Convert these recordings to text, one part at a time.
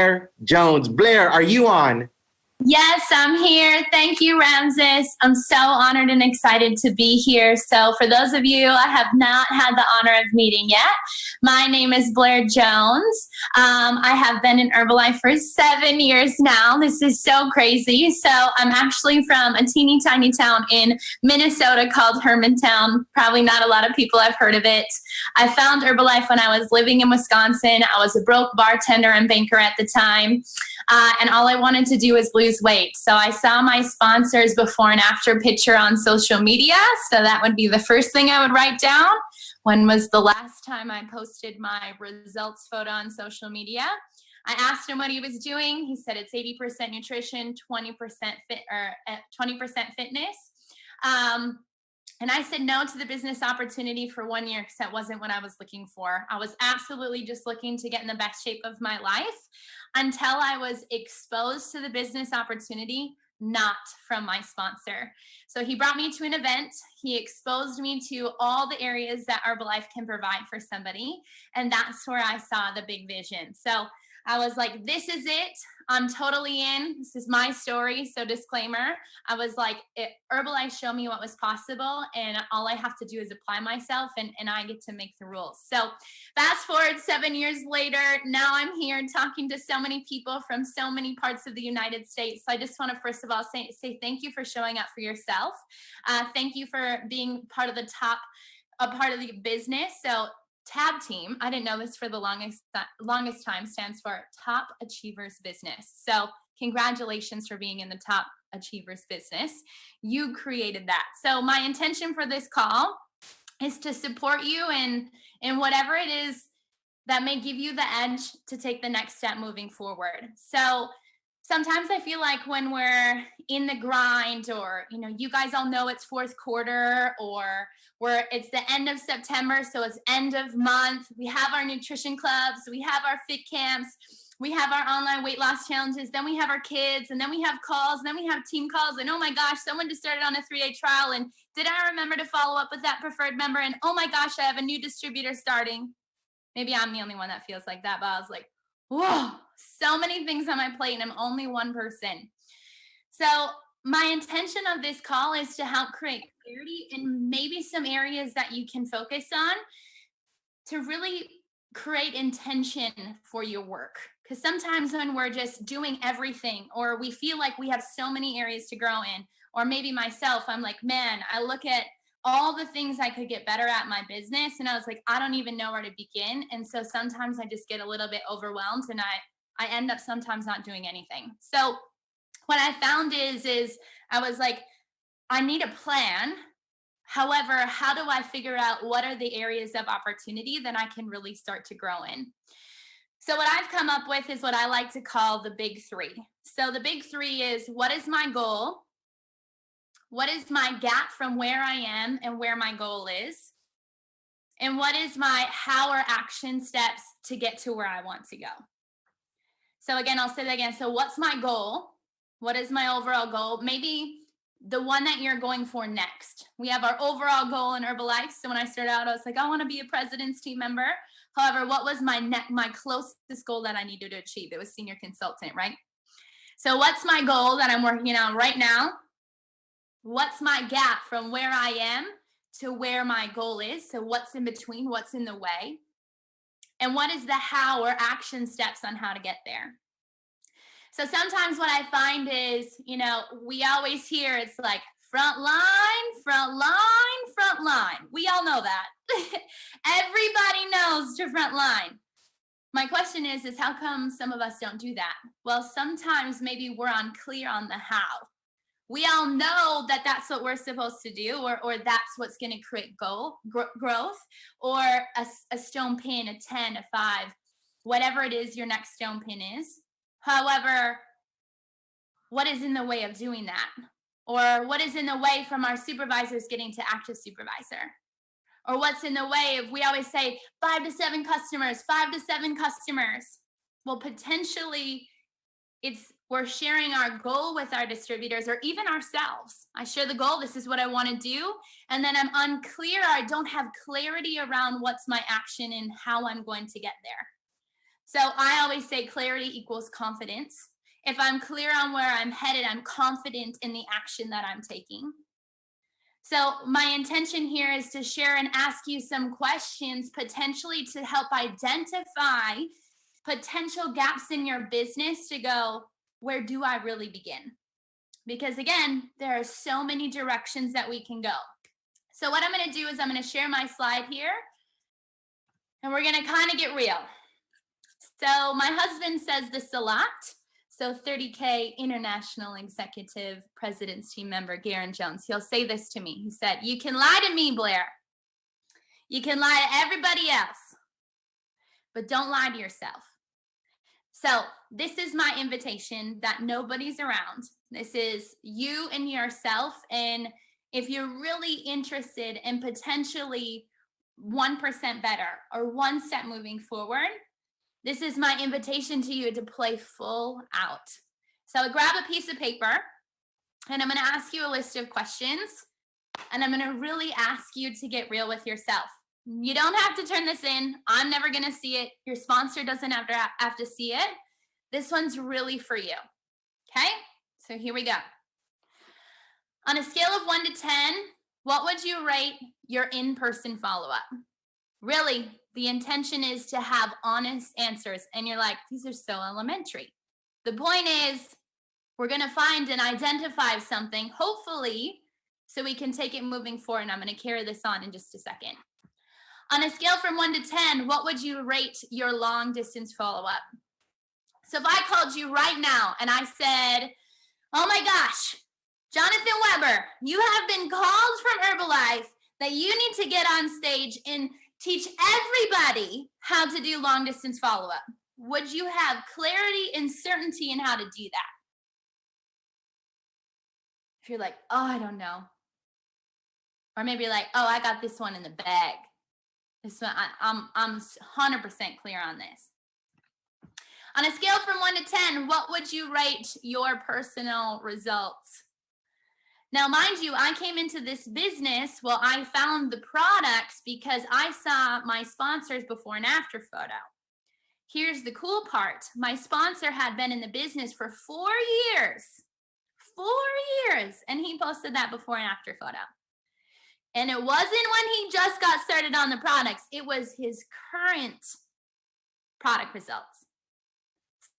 Blair Jones. Blair, are you on? Yes, I'm here. Thank you, Ramses. I'm so honored and excited to be here. So, for those of you I have not had the honor of meeting yet, my name is Blair Jones. I have been in Herbalife for 7 years now. This is so crazy. So, I'm actually from a teeny tiny town in Minnesota called Hermantown. Probably not a lot of people have heard of it. I found Herbalife when I was living in Wisconsin. I was a broke bartender and banker at the time. And all I wanted to do was lose weight. So I saw my sponsors before and after picture on social media. So that would be the first thing I would write down. When was the last time I posted my results photo on social media? I asked him what he was doing. He said it's 80% nutrition, 20% 20% fitness. And I said no to the business opportunity for 1 year because that wasn't what I was looking for. I was absolutely just looking to get in the best shape of my life until I was exposed to the business opportunity, not from my sponsor. So he brought me to an event. He exposed me to all the areas that Herbalife can provide for somebody. And that's where I saw the big vision. So I was like, this is it. I'm totally in. This is my story. So disclaimer, I was like, Herbalife showed me what was possible and all I have to do is apply myself and I get to make the rules. So fast forward 7 years later, now I'm here talking to so many people from so many parts of the United States. So I just want to first of all say thank you for showing up for yourself. Thank you for being part of a part of the business. So TAB team, I didn't know this for the longest time, stands for Top Achievers Business. So congratulations for being in the Top Achievers Business. You created that. So my intention for this call is to support you in whatever it is that may give you the edge to take the next step moving forward. So sometimes I feel like when we're in the grind, or you guys all know it's fourth quarter, or it's the end of September, so it's end of month. We have our nutrition clubs, we have our fit camps, we have our online weight loss challenges, then we have our kids, and then we have calls, and then we have team calls, and oh my gosh, someone just started on a 3-day trial, and did I remember to follow up with that preferred member? And oh my gosh, I have a new distributor starting. Maybe I'm the only one that feels like that, but I was like, whoa, so many things on my plate and I'm only one person. So my intention of this call is to help create clarity in maybe some areas that you can focus on to really create intention for your work. Because sometimes when we're just doing everything, or we feel like we have so many areas to grow in, or maybe myself, I'm like, man, I look at all the things I could get better at my business. And I was like, I don't even know where to begin. And so sometimes I just get a little bit overwhelmed and I end up sometimes not doing anything. So what I found is I was like, I need a plan. However, how do I figure out what are the areas of opportunity that I can really start to grow in? So what I've come up with is what I like to call the big three. So the big three is, what is my goal? What is my gap from where I am and where my goal is? And what is my how or action steps to get to where I want to go? So again, I'll say that again. So what's my goal? What is my overall goal? Maybe the one that you're going for next. We have our overall goal in Herbalife. So when I started out, I was like, I want to be a president's team member. However, what was my closest goal that I needed to achieve? It was senior consultant, right? So what's my goal that I'm working on right now? What's my gap from where I am to where my goal is? So what's in between? What's in the way? And what is the how or action steps on how to get there? So sometimes what I find is, we always hear it's like front line, front line, front line. We all know that. Everybody knows to front line. My question is how come some of us don't do that? Well, sometimes maybe we're unclear on the how. We all know that that's what we're supposed to do, or that's what's going to create growth, or a stone pin, a 10, a 5, whatever it is your next stone pin is. However, what is in the way of doing that? Or what is in the way from our supervisors getting to active supervisor? Or what's in the way of, we always say 5 to 7 customers, 5 to 7 customers. Well, potentially we're sharing our goal with our distributors or even ourselves. I share the goal, this is what I want to do. And then I'm unclear, I don't have clarity around what's my action and how I'm going to get there. So I always say clarity equals confidence. If I'm clear on where I'm headed, I'm confident in the action that I'm taking. So my intention here is to share and ask you some questions potentially to help identify potential gaps in your business to go, where do I really begin? Because again, there are so many directions that we can go. So what I'm going to do is I'm going to share my slide here and we're going to kind of get real. So my husband says this a lot. So 30K International Executive President's Team member, Garen Jones, he'll say this to me. He said, you can lie to me, Blair. You can lie to everybody else, but don't lie to yourself. So this is my invitation that nobody's around. This is you and yourself. And if you're really interested in potentially 1% better or one step moving forward, this is my invitation to you to play full out. So grab a piece of paper and I'm going to ask you a list of questions and I'm going to really ask you to get real with yourself. You don't have to turn this in. I'm never going to see it. Your sponsor doesn't have to see it. This one's really for you. Okay? So here we go. On a scale of 1 to 10, what would you rate your in-person follow-up? Really, the intention is to have honest answers. And you're like, these are so elementary. The point is, we're going to find and identify something, hopefully, so we can take it moving forward. And I'm going to carry this on in just a second. On a scale from 1 to 10, what would you rate your long distance follow-up? So if I called you right now and I said, oh my gosh, Jonathan Weber, you have been called from Herbalife that you need to get on stage and teach everybody how to do long distance follow-up. Would you have clarity and certainty in how to do that? If you're like, oh, I don't know. Or maybe you're like, oh, I got this one in the bag. This one, I'm 100% clear on this. On a scale from 1 to 10, what would you rate your personal results? Now, mind you, I came into this business, well, I found the products because I saw my sponsor's before and after photo. Here's the cool part. My sponsor had been in the business for 4 years. 4 years. And he posted that before and after photo. And it wasn't when he just got started on the products. It was his current product results.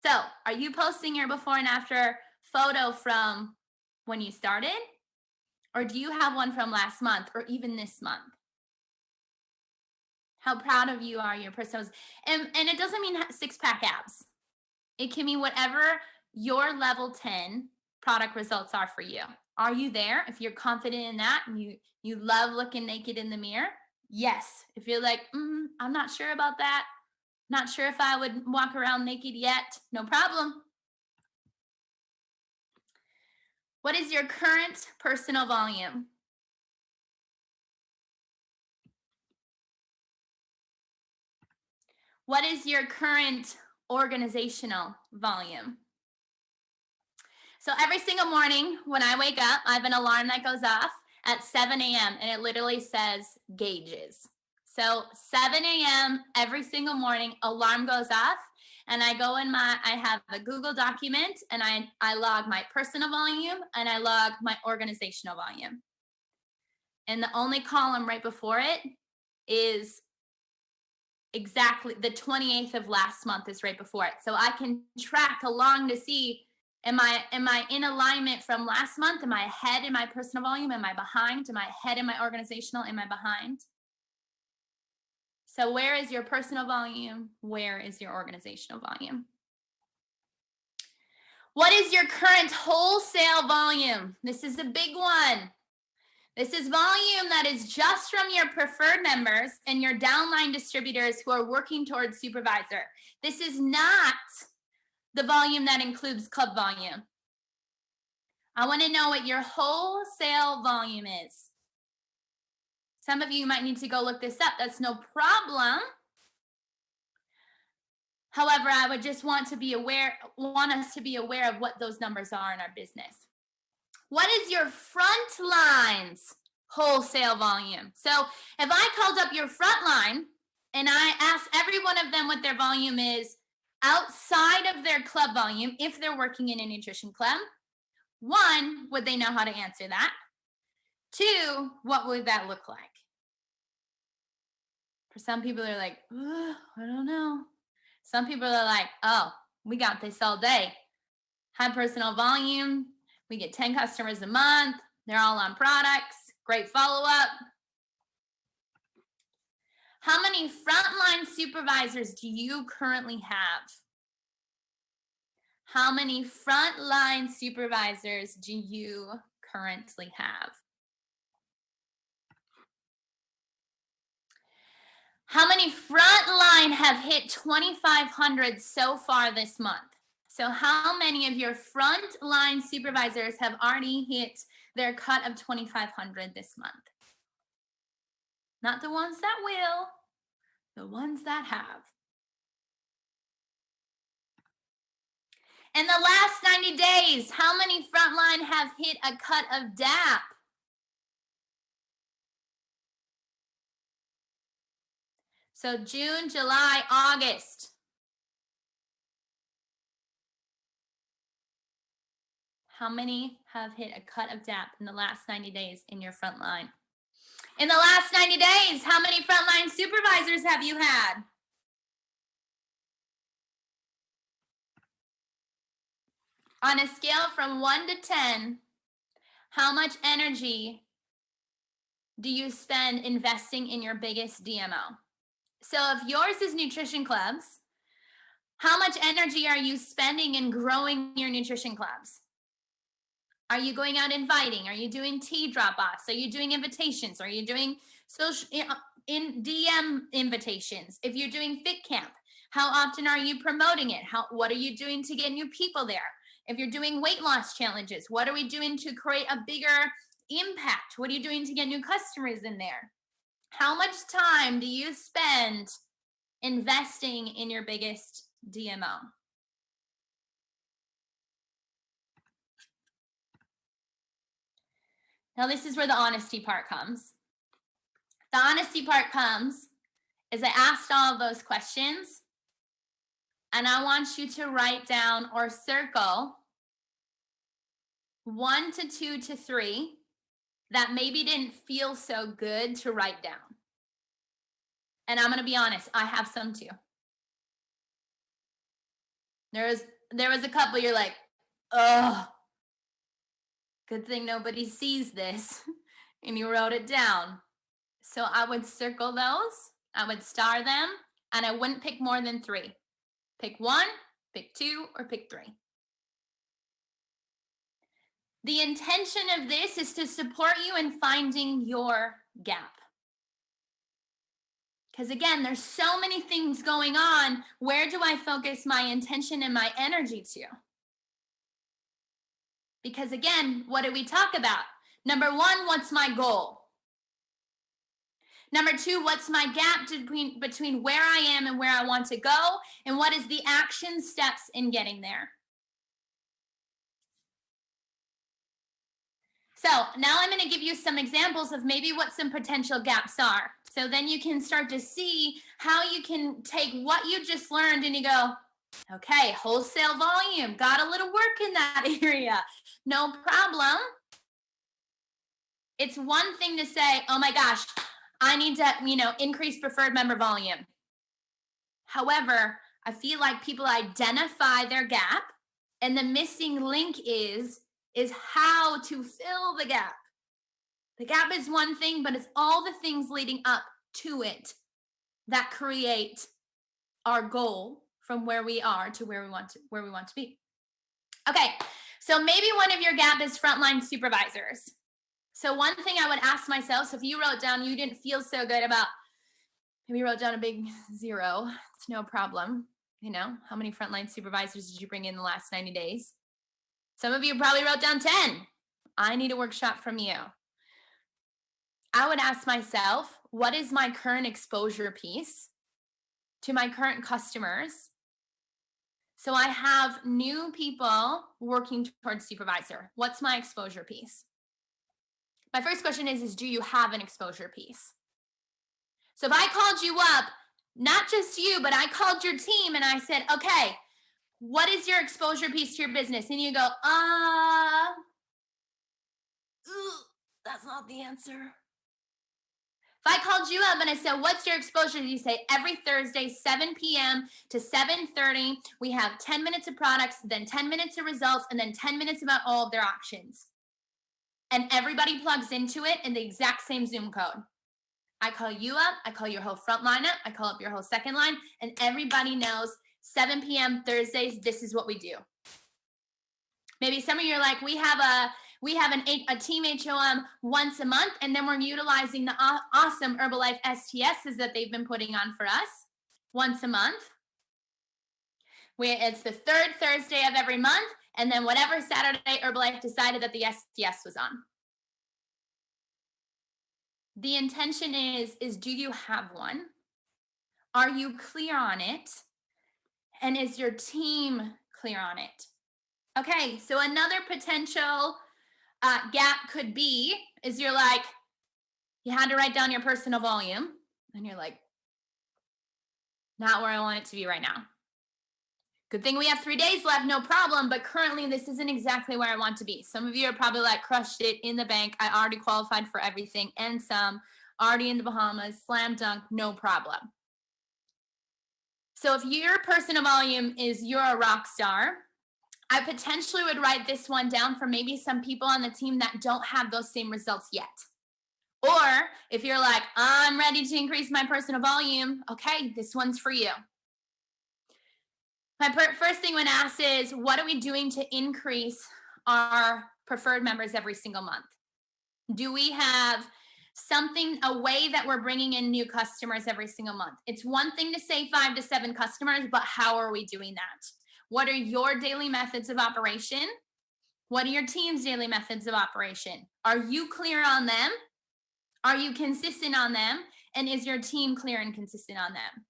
So, are you posting your before and after photo from when you started? Or do you have one from last month or even this month? How proud of you are your personals. And it doesn't mean six-pack abs. It can mean whatever your level 10 product results are for you. Are you there? If you're confident in that and you love looking naked in the mirror, yes. If you're like, I'm not sure about that, not sure if I would walk around naked yet, no problem. What is your current personal volume? What is your current organizational volume? So every single morning when I wake up, I have an alarm that goes off at 7 a.m. and it literally says gauges. So 7 a.m. every single morning, alarm goes off and I go in I have a Google document and I log my personal volume and I log my organizational volume. And the only column right before it is exactly the 28th of last month is right before it. So I can track along to see, am I in alignment from last month? Am I ahead in my personal volume? Am I behind? Am I ahead in my organizational? Am I behind? So where is your personal volume? Where is your organizational volume? What is your current wholesale volume? This is a big one. This is volume that is just from your preferred members and your downline distributors who are working towards supervisor. This is not the volume that includes club volume. I want to know what your wholesale volume is. Some of you might need to go look this up. That's no problem. However, I would just want us to be aware of what those numbers are in our business. What is your front line's wholesale volume? So if I called up your front line and I asked every one of them what their volume is outside of their club volume, if they're working in a nutrition club? One, would they know how to answer that? Two, what would that look like? For some people, they're like, I don't know. Some people are like, oh, we got this all day. High personal volume. We get 10 customers a month. They're all on products. Great follow-up. How many frontline supervisors do you currently have? How many frontline supervisors do you currently have? How many frontline have hit 2,500 so far this month? So how many of your frontline supervisors have already hit their cut of 2,500 this month? Not the ones that will, the ones that have. In the last 90 days, how many frontline have hit a cut of DAP? So June, July, August. How many have hit a cut of DAP in the last 90 days in your front line? In the last 90 days, how many frontline supervisors have you had? On a scale from 1 to 10, how much energy do you spend investing in your biggest DMO? So if yours is nutrition clubs, how much energy are you spending in growing your nutrition clubs? Are you going out inviting? Are you doing tea drop-offs? Are you doing invitations? Are you doing social in DM invitations? If you're doing Fit Camp, how often are you promoting it? What are you doing to get new people there? If you're doing weight loss challenges, what are we doing to create a bigger impact? What are you doing to get new customers in there? How much time do you spend investing in your biggest DMO? Now, this is where the honesty part comes. The honesty part comes is I asked all of those questions, and I want you to write down or circle 1 to 2 to 3 that maybe didn't feel so good to write down. And I'm going to be honest, I have some too. There was a couple you're like, oh, good thing nobody sees this. And you wrote it down. So I would circle those, I would star them, and I wouldn't pick more than 3. Pick 1, pick 2, or pick 3. The intention of this is to support you in finding your gap. Because again, there's so many things going on. Where do I focus my intention and my energy to? Because again, what did we talk about? Number 1, what's my goal? Number 2, what's my gap between where I am and where I want to go? And what is the action steps in getting there? So now I'm going to give you some examples of maybe what some potential gaps are. So then you can start to see how you can take what you just learned and you go, okay, wholesale volume, got a little work in that area. No problem. It's one thing to say, oh my gosh, I need to, increase preferred member volume. However, I feel like people identify their gap, and the missing link is how to fill the gap. The gap is one thing, but it's all the things leading up to it that create our goal from where we are to where we want to be. Okay, so maybe one of your gap is frontline supervisors. So one thing I would ask myself, so if you wrote down you didn't feel so good about, maybe you wrote down a big 0, it's no problem. How many frontline supervisors did you bring in the last 90 days? Some of you probably wrote down 10. I need a workshop from you. I would ask myself, what is my current exposure piece to my current customers? So I have new people working towards supervisor. What's my exposure piece? My first question is do you have an exposure piece? So if I called you up not just you, but I called your team and I said, okay, what is your exposure piece to your business? And you go, that's not the answer. If I called you up and I said, what's your exposure? You say every Thursday, 7 p.m. to 7:30, we have 10 minutes of products, then 10 minutes of results, and then 10 minutes about all of their options. And everybody plugs into it in the exact same Zoom code. I call you up, I call your whole front line up, I call up your whole second line, and everybody knows 7 p.m. Thursdays, this is what we do. Maybe some of you are like, we have a team HOM once a month, and then we're utilizing the awesome Herbalife STSs that they've been putting on for us once a month. It's the third Thursday of every month, and then whatever Saturday Herbalife decided that the STS was on. The intention is do you have one? Are you clear on it? And is your team clear on it? Okay, so another potential gap could be is you're like, you had to write down your personal volume, and you're like, not where I want it to be right now. Good thing we have 3 days left, no problem, but currently this isn't exactly where I want to be. Some of you are probably like, crushed it in the bank. I already qualified for everything and some, already in the Bahamas, slam dunk, no problem. So if your personal volume is you're a rock star, I potentially would write this one down for maybe some people on the team that don't have those same results yet. Or if you're like, I'm ready to increase my personal volume, okay, this one's for you. My first thing when asked is, what are we doing to increase our preferred members every single month? Do we have something, a way that we're bringing in new customers every single month? It's one thing to say 5 to 7 customers, but how are we doing that? What are your daily methods of operation? What are your team's daily methods of operation? Are you clear on them? Are you consistent on them? And is your team clear and consistent on them?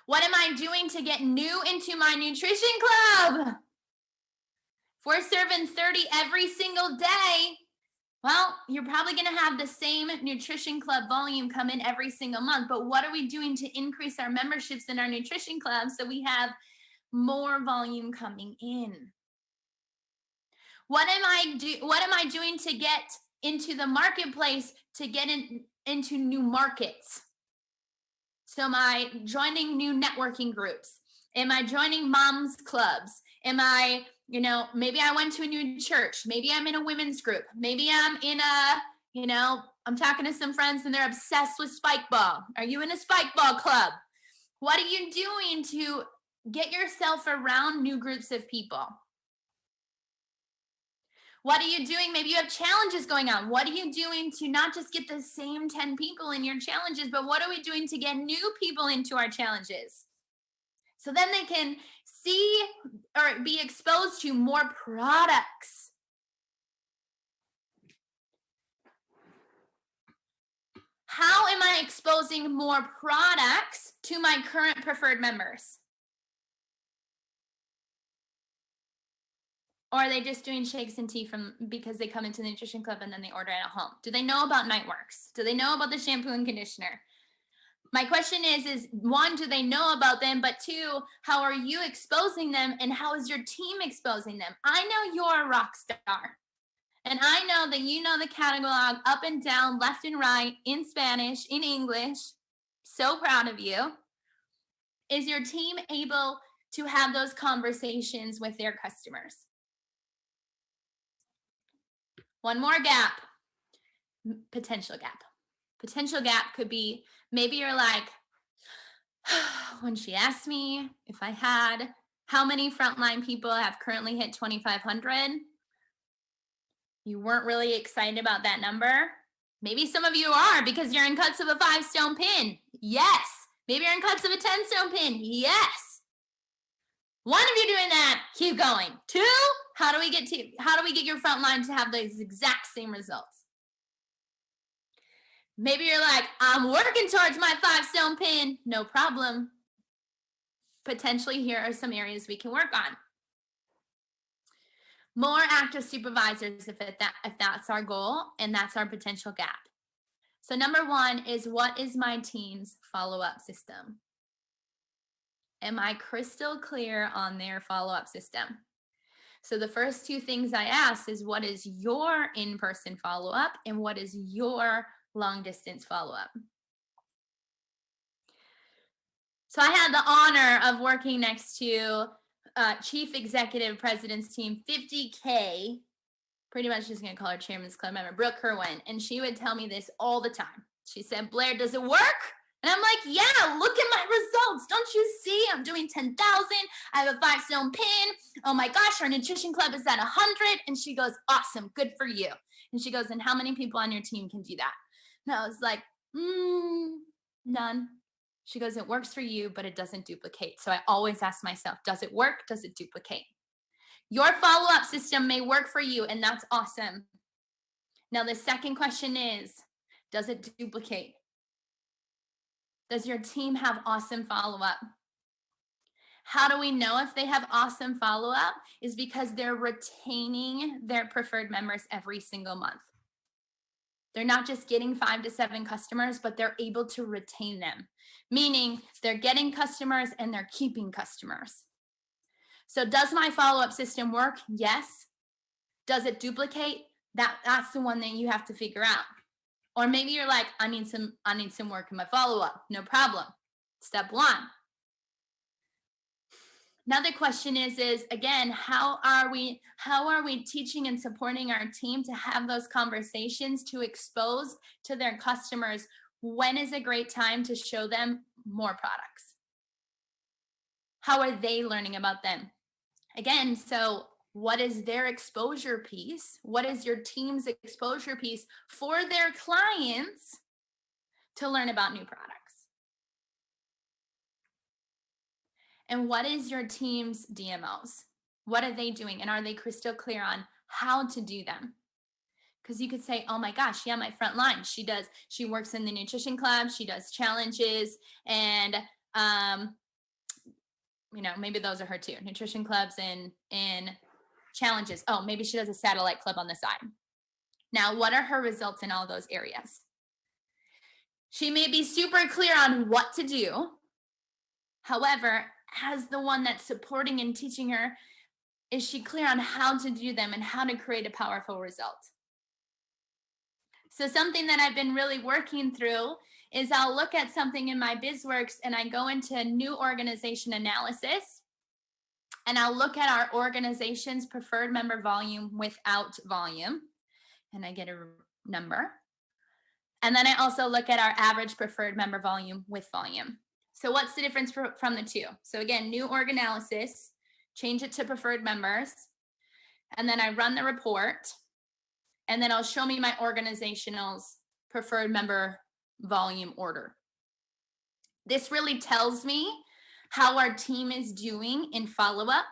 What am I doing to get new into my nutrition club? If we're serving 30 every single day, well, you're probably going to have the same nutrition club volume come in every single month. But what are we doing to increase our memberships in our nutrition club so we have more volume coming in? What am I doing to get into the marketplace to get into new markets? So am I joining new networking groups? Am I joining moms clubs? Am I, maybe I went to a new church. Maybe I'm in a women's group. Maybe I'm in I'm talking to some friends and they're obsessed with spike ball. Are you in a spike ball club? What are you doing to get yourself around new groups of people? What are you doing? Maybe you have challenges going on. What are you doing to not just get the same 10 people in your challenges, but what are we doing to get new people into our challenges? So then they can see or be exposed to more products. How am I exposing more products to my current preferred members? Or are they just doing shakes and tea because they come into the nutrition club and then they order it at home? Do they know about Nightworks? Do they know about the shampoo and conditioner? My question is one, do they know about them? But two, how are you exposing them and how is your team exposing them? I know you're a rock star. And I know that you know the catalog up and down, left and right, in Spanish, in English. So proud of you. Is your team able to have those conversations with their customers? One more gap, potential gap. Potential gap could be, maybe you're like, when she asked me if I had, how many frontline people have currently hit 2,500? You weren't really excited about that number. Maybe some of you are because you're in cuts of a 5-stone pin. Yes. Maybe you're in cuts of a 10-stone pin. Yes. One of you doing that, keep going. 2, how do we get your front line to have those exact same results? Maybe you're like, I'm working towards my 5-stone pin. No problem. Potentially here are some areas we can work on. More active supervisors if that's our goal and that's our potential gap. So number one is, what is my team's follow-up system? Am I crystal clear on their follow-up system? So the first two things I asked is, what is your in-person follow-up and what is your long-distance follow-up? So I had the honor of working next to Chief Executive President's team, 50K, pretty much just gonna call her Chairman's Club member, Brooke Kerwin, and she would tell me this all the time. She said, Blair, does it work? And I'm like, yeah, look at my results. Don't you see? I'm doing 10,000. I have a 5-stone pin. Oh my gosh, our nutrition club is at 100. And she goes, awesome, good for you. And she goes, and how many people on your team can do that? And I was like, none. She goes, it works for you, but it doesn't duplicate. So I always ask myself, does it work? Does it duplicate? Your follow-up system may work for you, and that's awesome. Now, the second question is, does it duplicate? Does your team have awesome follow-up? How do we know if they have awesome follow-up? Is because they're retaining their preferred members every single month. They're not just getting 5 to 7 customers, but they're able to retain them, meaning they're getting customers and they're keeping customers. So does my follow-up system work? Yes. Does it duplicate? That's the one that you have to figure out. Or maybe you're like, I need some work in my follow-up. No problem. Step one. Another question is again, how are we teaching and supporting our team to have those conversations, to expose to their customers when is a great time to show them more products? How are they learning about them? Again, so what is their exposure piece? What is your team's exposure piece for their clients to learn about new products? And what is your team's DMOs? What are they doing? And are they crystal clear on how to do them? Because you could say, oh my gosh, yeah, my front line. She works in the nutrition club, she does challenges, and maybe those are her too. Nutrition clubs and challenges. Oh, maybe she does a satellite club on the side. Now, what are her results in all those areas? She may be super clear on what to do. However, as the one that's supporting and teaching her, is she clear on how to do them and how to create a powerful result? So something that I've been really working through is I'll look at something in my BizWorks and I go into new organization analysis and I'll look at our organization's preferred member volume without volume, and I get a number. And then I also look at our average preferred member volume with volume. So what's the difference from the two? So again, new org analysis, change it to preferred members, and then I run the report, and then I'll show me my organizational's preferred member volume order. This really tells me how our team is doing in follow-up,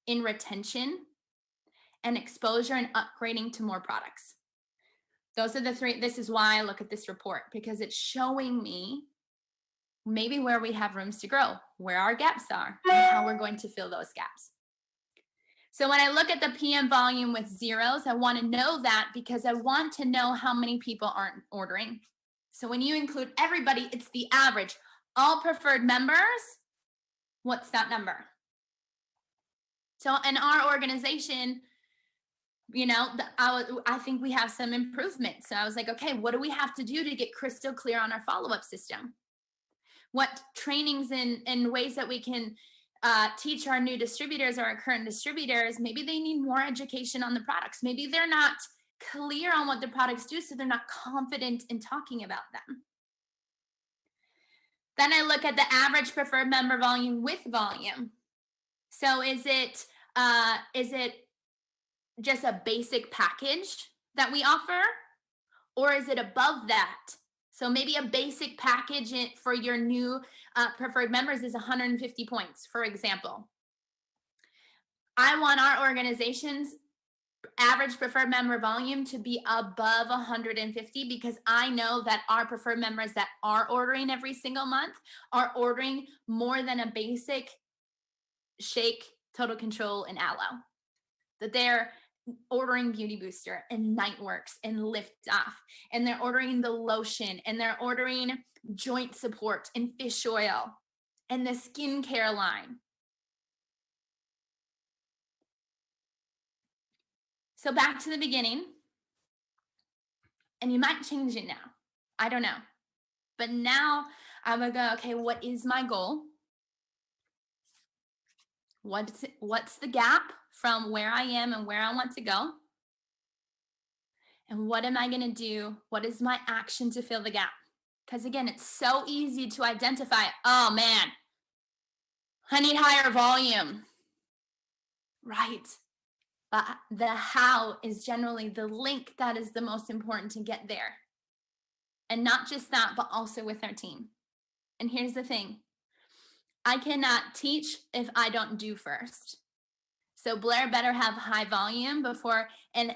in retention, and exposure and upgrading to more products. Those are the three. This is why I look at this report, because it's showing me maybe where we have rooms to grow, where our gaps are, and how we're going to fill those gaps. So when I look at the PM volume with zeros, I want to know that because I want to know how many people aren't ordering. So when you include everybody, it's the average. All preferred members, what's that number? So in our organization, I think we have some improvement. So I was like, okay, what do we have to do to get crystal clear on our follow-up system? What trainings and ways that we can teach our new distributors or our current distributors? Maybe they need more education on the products. Maybe they're not clear on what the products do, so they're not confident in talking about them. Then I look at the average preferred member volume with volume. So is it just a basic package that we offer, or is it above that? So maybe a basic package for your new preferred members is 150 points, for example. I want our organization's average preferred member volume to be above 150 because I know that our preferred members that are ordering every single month are ordering more than a basic shake, total control, and aloe. That they're ordering Beauty Booster and Nightworks and Lift Off, and they're ordering the lotion, and they're ordering joint support and fish oil and the skincare line. So back to the beginning, and you might change it now. I don't know. But now I'm gonna go, okay, what is my goal? What's the gap from where I am and where I want to go? And what am I gonna do? What is my action to fill the gap? Because again, it's so easy to identify, oh man, I need higher volume, right? But the how is generally the link that is the most important to get there. And not just that, but also with our team. And here's the thing, I cannot teach if I don't do first. So Blair better have high volume before and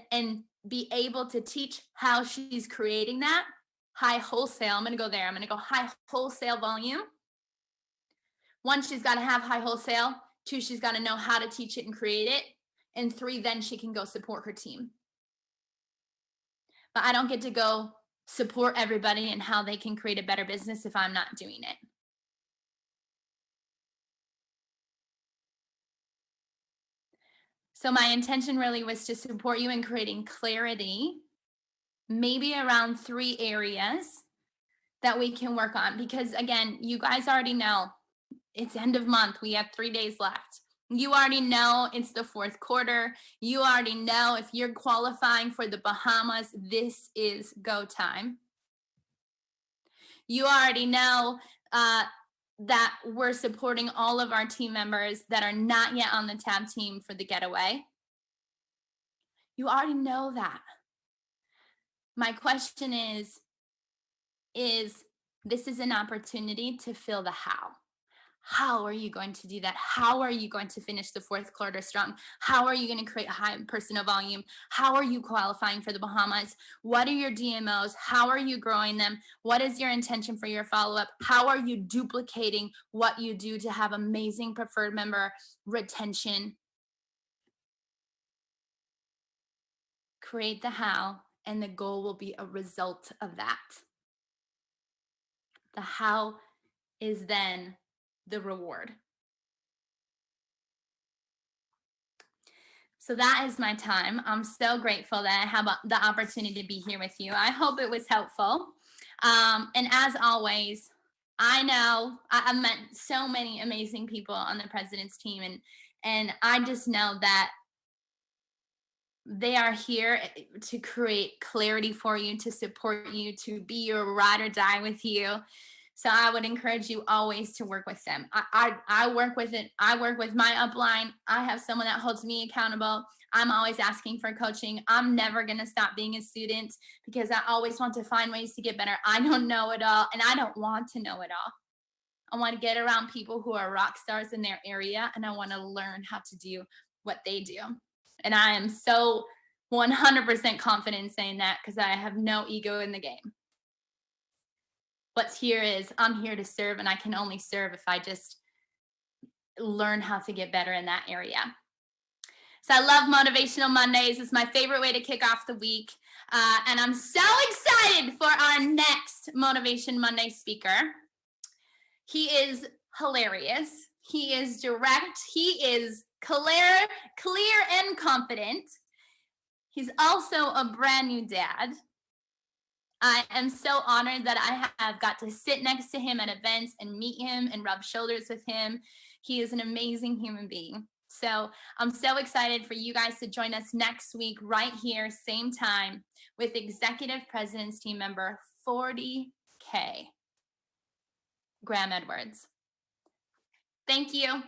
be able to teach how she's creating that high wholesale. I'm going to go there. I'm going to go high wholesale volume. One, she's got to have high wholesale. Two, she's got to know how to teach it and create it. And three, then she can go support her team. But I don't get to go support everybody and how they can create a better business if I'm not doing it. So my intention really was to support you in creating clarity, maybe around 3 areas that we can work on. Because again, you guys already know it's end of month. We have 3 days left. You already know it's the 4th quarter. You already know if you're qualifying for the Bahamas, this is go time. You already know that we're supporting all of our team members that are not yet on the tab team for the getaway. You already know that. My question is this is an opportunity to fill the how. How are you going to do that? How are you going to finish the 4th quarter strong? How are you going to create high personal volume? How are you qualifying for the Bahamas? What are your DMOs? How are you growing them? What is your intention for your follow-up? How are you duplicating what you do to have amazing preferred member retention? Create the how, and the goal will be a result of that. The how is then the reward. So that is my time. I'm so grateful that I have the opportunity to be here with you. I hope it was helpful. And as always, I know I've met so many amazing people on the President's team, and I just know that they are here to create clarity for you, to support you, to be your ride or die with you. So I would encourage you always to work with them. I work with it. I work with my upline. I have someone that holds me accountable. I'm always asking for coaching. I'm never going to stop being a student because I always want to find ways to get better. I don't know it all, and I don't want to know it all. I want to get around people who are rock stars in their area, and I want to learn how to do what they do. And I am so 100% confident in saying that because I have no ego in the game. What's here is I'm here to serve, and I can only serve if I just learn how to get better in that area. So I love Motivational Mondays. It's my favorite way to kick off the week. And I'm so excited for our next Motivation Monday speaker. He is hilarious. He is direct. He is clear and confident. He's also a brand new dad. I am so honored that I have got to sit next to him at events and meet him and rub shoulders with him. He is an amazing human being. So I'm so excited for you guys to join us next week right here, same time, with Executive President's Team member 40K, Graham Edwards. Thank you.